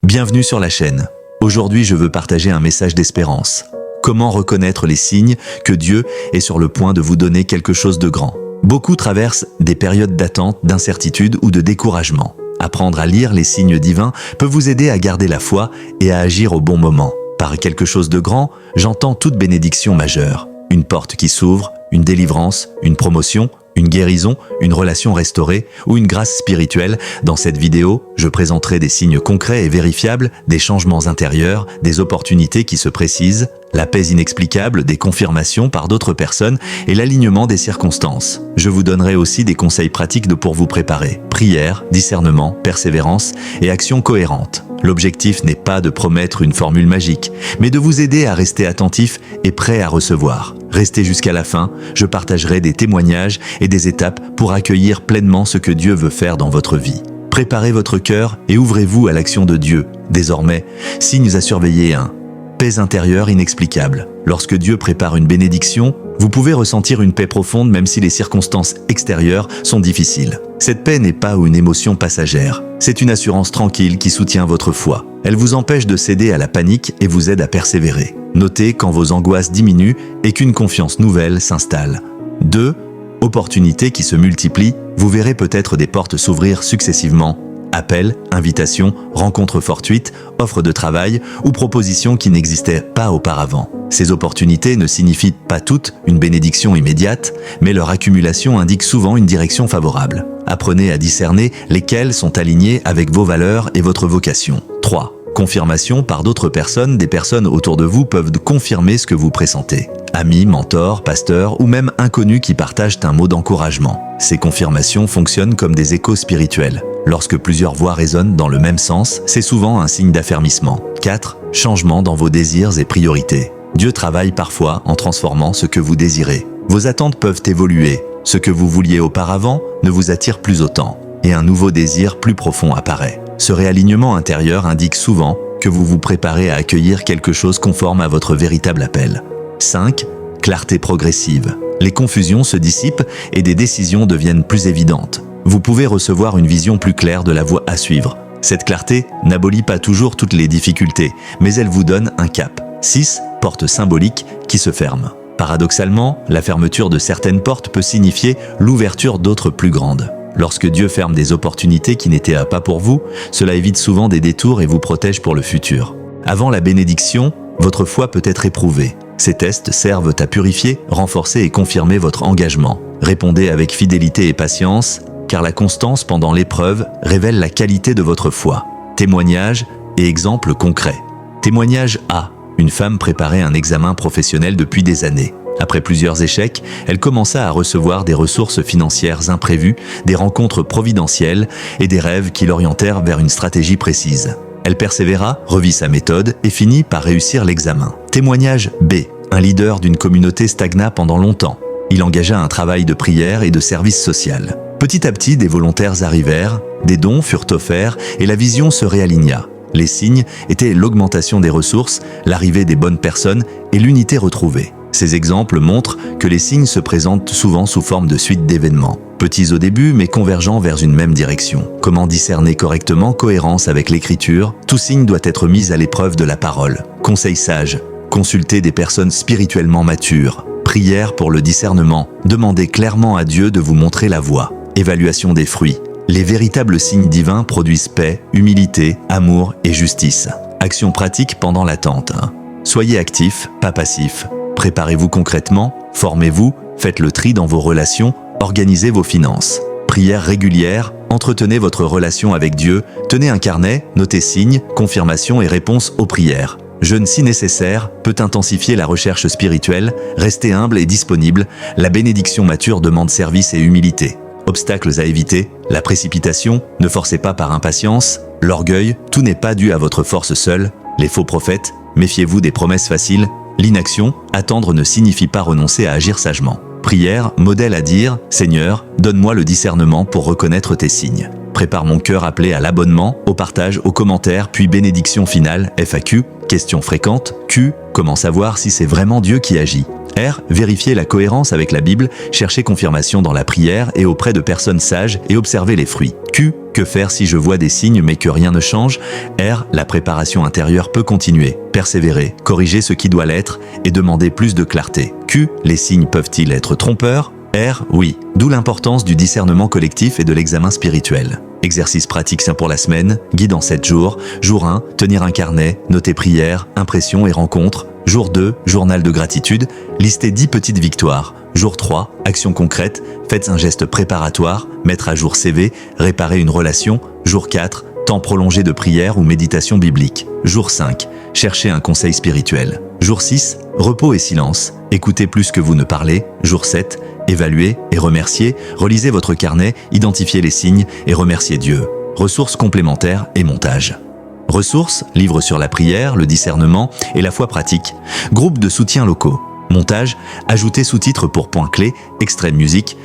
Bienvenue sur la chaîne. Aujourd'hui, je veux partager un message d'espérance. Comment reconnaître les signes que Dieu est sur le point de vous donner quelque chose de grand? Beaucoup traversent des périodes d'attente, d'incertitude ou de découragement. Apprendre à lire les signes divins peut vous aider à garder la foi et à agir au bon moment. Par quelque chose de grand, j'entends toute bénédiction majeure. Une porte qui s'ouvre, une délivrance, une promotion, une guérison, une relation restaurée ou une grâce spirituelle. Dans cette vidéo, je présenterai des signes concrets et vérifiables, des changements intérieurs, des opportunités qui se précisent, la paix inexplicable, des confirmations par d'autres personnes et l'alignement des circonstances. Je vous donnerai aussi des conseils pratiques pour vous préparer. Prière, discernement, persévérance et action cohérente. L'objectif n'est pas de promettre une formule magique, mais de vous aider à rester attentif et prêt à recevoir. Restez jusqu'à la fin, je partagerai des témoignages et des étapes pour accueillir pleinement ce que Dieu veut faire dans votre vie. Préparez votre cœur et ouvrez-vous à l'action de Dieu. Désormais, signes à surveiller 1. Paix intérieure inexplicable. Lorsque Dieu prépare une bénédiction, vous pouvez ressentir une paix profonde même si les circonstances extérieures sont difficiles. Cette paix n'est pas une émotion passagère, c'est une assurance tranquille qui soutient votre foi. Elle vous empêche de céder à la panique et vous aide à persévérer. Notez quand vos angoisses diminuent et qu'une confiance nouvelle s'installe. 2. Opportunités qui se multiplient, vous verrez peut-être des portes s'ouvrir successivement. Appels, invitations, rencontres fortuites, offres de travail ou propositions qui n'existaient pas auparavant. Ces opportunités ne signifient pas toutes une bénédiction immédiate, mais leur accumulation indique souvent une direction favorable. Apprenez à discerner lesquelles sont alignées avec vos valeurs et votre vocation. 3. Confirmation par d'autres personnes. Des personnes autour de vous peuvent confirmer ce que vous pressentez. Amis, mentors, pasteurs ou même inconnus qui partagent un mot d'encouragement. Ces confirmations fonctionnent comme des échos spirituels. Lorsque plusieurs voix résonnent dans le même sens, c'est souvent un signe d'affermissement. 4. Changement dans vos désirs et priorités. Dieu travaille parfois en transformant ce que vous désirez. Vos attentes peuvent évoluer. Ce que vous vouliez auparavant ne vous attire plus autant, et un nouveau désir plus profond apparaît. Ce réalignement intérieur indique souvent que vous vous préparez à accueillir quelque chose conforme à votre véritable appel. 5. Clarté progressive. Les confusions se dissipent et des décisions deviennent plus évidentes. Vous pouvez recevoir une vision plus claire de la voie à suivre. Cette clarté n'abolit pas toujours toutes les difficultés, mais elle vous donne un cap. 6. Porte symbolique qui se ferme. Paradoxalement, la fermeture de certaines portes peut signifier l'ouverture d'autres plus grandes. Lorsque Dieu ferme des opportunités qui n'étaient pas pour vous, cela évite souvent des détours et vous protège pour le futur. Avant la bénédiction, votre foi peut être éprouvée. Ces tests servent à purifier, renforcer et confirmer votre engagement. Répondez avec fidélité et patience, car la constance pendant l'épreuve révèle la qualité de votre foi. Témoignages et exemples concrets. Témoignage A. Une femme préparait un examen professionnel depuis des années. Après plusieurs échecs, elle commença à recevoir des ressources financières imprévues, des rencontres providentielles et des rêves qui l'orientèrent vers une stratégie précise. Elle persévéra, revit sa méthode et finit par réussir l'examen. Témoignage B. Un leader d'une communauté stagna pendant longtemps. Il engagea un travail de prière et de service social. Petit à petit, des volontaires arrivèrent, des dons furent offerts et la vision se réaligna. Les signes étaient l'augmentation des ressources, l'arrivée des bonnes personnes et l'unité retrouvée. Ces exemples montrent que les signes se présentent souvent sous forme de suite d'événements. Petits au début, mais convergeant vers une même direction. Comment discerner correctement cohérence avec l'écriture? Tout signe doit être mis à l'épreuve de la parole. Conseil sage. Consultez des personnes spirituellement matures. Prière pour le discernement. Demandez clairement à Dieu de vous montrer la voie. Évaluation des fruits. Les véritables signes divins produisent paix, humilité, amour et justice. Action pratique pendant l'attente. Soyez actif, pas passif. Préparez-vous concrètement, formez-vous, faites le tri dans vos relations, organisez vos finances. Prière régulière, entretenez votre relation avec Dieu, tenez un carnet, notez signes, confirmations et réponses aux prières. Jeûne si nécessaire peut intensifier la recherche spirituelle, restez humble et disponible, la bénédiction mature demande service et humilité. Obstacles à éviter, la précipitation, ne forcez pas par impatience, l'orgueil, tout n'est pas dû à votre force seule, les faux prophètes, méfiez-vous des promesses faciles, l'inaction, attendre ne signifie pas renoncer à agir sagement. Prière, modèle à dire, Seigneur, donne-moi le discernement pour reconnaître tes signes. Prépare mon cœur appelé à l'abonnement, au partage, aux commentaires, puis bénédiction finale, FAQ, questions fréquentes, Q, comment savoir si c'est vraiment Dieu qui agit. R. Vérifier la cohérence avec la Bible, chercher confirmation dans la prière et auprès de personnes sages et observer les fruits. Q. Que faire si je vois des signes mais que rien ne change? R. La préparation intérieure peut continuer. Persévérer, corriger ce qui doit l'être et demander plus de clarté. Q. Les signes peuvent-ils être trompeurs? R. Oui. D'où l'importance du discernement collectif et de l'examen spirituel. Exercice pratique sain pour la semaine, guide en 7 jours. Jour 1, tenir un carnet, noter prières, impressions et rencontres. Jour 2, journal de gratitude, listez 10 petites victoires. Jour 3, action concrète, faites un geste préparatoire, mettre à jour CV, réparer une relation. Jour 4, temps prolongé de prière ou méditation biblique. Jour 5, cherchez un conseil spirituel. Jour 6, repos et silence, écoutez plus que vous ne parlez. Jour 7, évaluez et remerciez, relisez votre carnet, identifiez les signes et remerciez Dieu. Ressources complémentaires et montage. Ressources, livres sur la prière, le discernement et la foi pratique. Groupe de soutien locaux. Montage, ajoutez sous-titres pour points clés, extrait de musique,